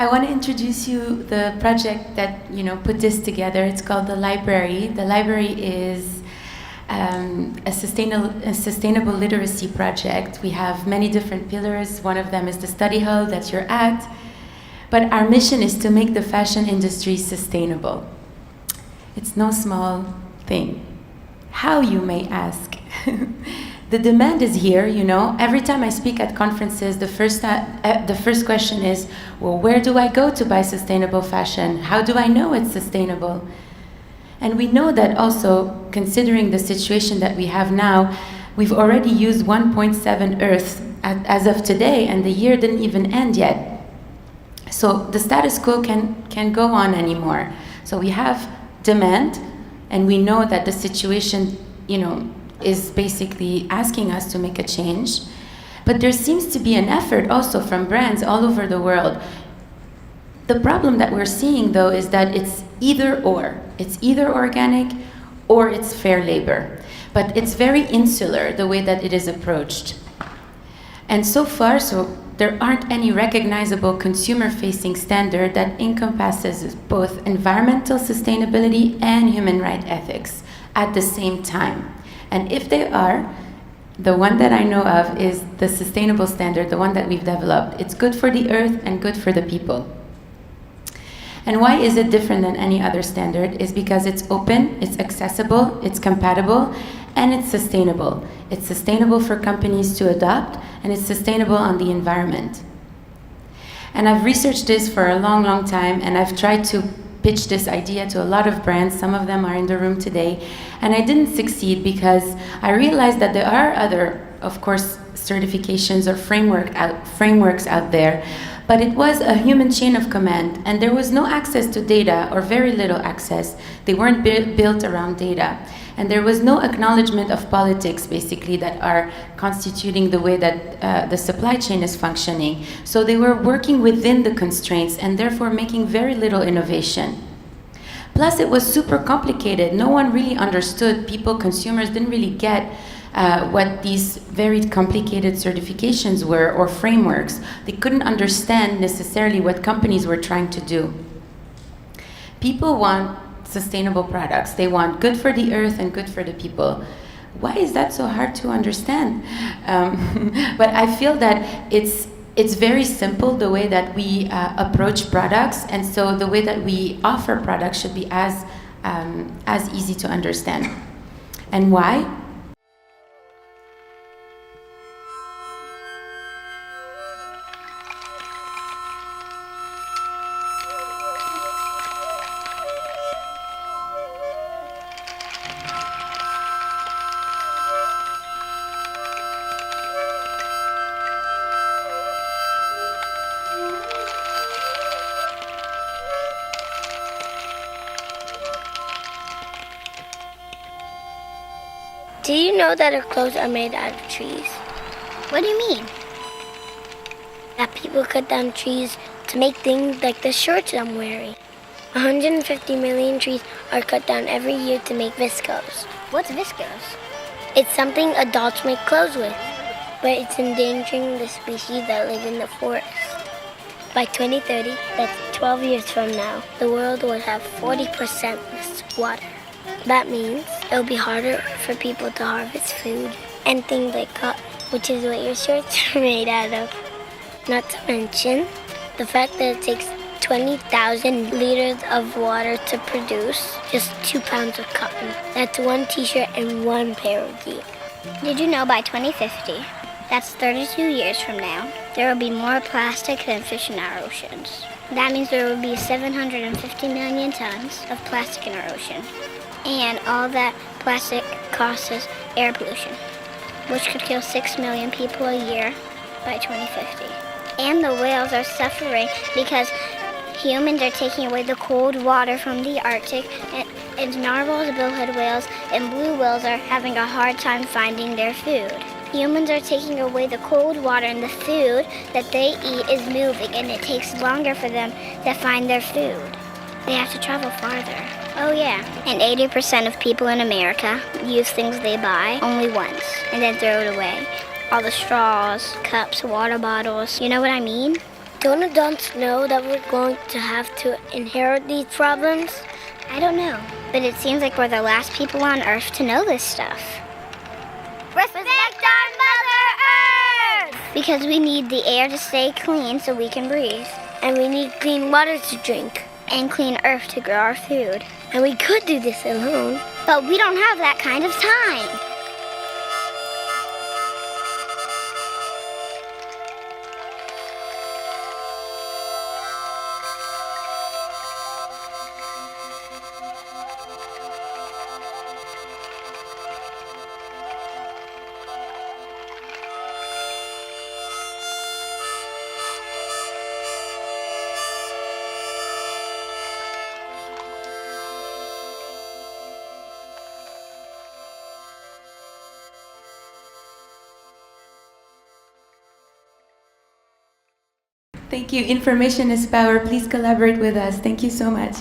I want to introduce you the project that put this together. It's called The Library. The Library is a sustainable literacy project. We have many different pillars. One of them is the study hall, that's your act. But our mission is to make the fashion industry sustainable. It's no small thing. How, you may ask? The demand is here, Every time I speak at conferences, the first question is, well, where do I go to buy sustainable fashion? How do I know it's sustainable? And we know that also, considering the situation that we have now, we've already used 1.7 Earth as of today, and the year didn't even end yet. So the status quo can't go on anymore. So we have demand, and we know that the situation, is basically asking us to make a change. But there seems to be an effort also from brands all over the world. The problem that we're seeing, though, is that it's either or. It's either organic or it's fair labor. But it's very insular, the way that it is approached. And so far, there aren't any recognizable consumer-facing standard that encompasses both environmental sustainability and human rights ethics at the same time. And if they are, the one that I know of is the sustainable standard, the one that we've developed. It's good for the earth and good for the people. And why is it different than any other standard? Is because it's open, it's accessible, it's compatible, and it's sustainable. It's sustainable for companies to adopt, and it's sustainable on the environment. And I've researched this for a long, long time, and I've tried to pitch this idea to a lot of brands. Some of them are in the room today. And I didn't succeed because I realized that there are other, of course, certifications or frameworks out there. But it was a human chain of command, and there was no access to data, or very little access. They weren't built around data. And there was no acknowledgement of politics, basically, that are constituting the way that the supply chain is functioning. So they were working within the constraints and therefore making very little innovation. Plus, it was super complicated. No one really understood. Consumers didn't really get what these very complicated certifications were or frameworks. They couldn't understand necessarily what companies were trying to do. People want sustainable products. They want good for the earth and good for the people. Why is that so hard to understand? But I feel that it's very simple, the way that we approach products, and so the way that we offer products should be as easy to understand. And why? Do you know that our clothes are made out of trees? What do you mean? That people cut down trees to make things like the shorts I'm wearing. 150 million trees are cut down every year to make viscose. What's viscose? It's something adults make clothes with, but it's endangering the species that live in the forest. By 2030, that's 12 years from now, the world will have 40% less water. That means it'll be harder for people to harvest food and things like cotton, which is what your shorts are made out of. Not to mention the fact that it takes 20,000 liters of water to produce just 2 pounds of cotton. That's 1 t-shirt and 1 pair of jeans. Did you know by 2050, that's 32 years from now, there will be more plastic than fish in our oceans? That means there will be 750 million tons of plastic in our ocean. And all that plastic causes air pollution, which could kill 6 million people a year by 2050. And the whales are suffering because humans are taking away the cold water from the Arctic, and narwhals, billhead whales, and blue whales are having a hard time finding their food. Humans are taking away the cold water, and the food that they eat is moving, and it takes longer for them to find their food. They have to travel farther. Oh yeah, and 80% of people in America use things they buy only once and then throw it away. All the straws, cups, water bottles, you know what I mean? Don't adults know that we're going to have to inherit these problems? I don't know, but it seems like we're the last people on Earth to know this stuff. Respect our Mother Earth! Because we need the air to stay clean so we can breathe. And we need clean water to drink. And clean earth to grow our food. And we could do this alone. But we don't have that kind of time. Thank you. Information is power. Please collaborate with us. Thank you so much.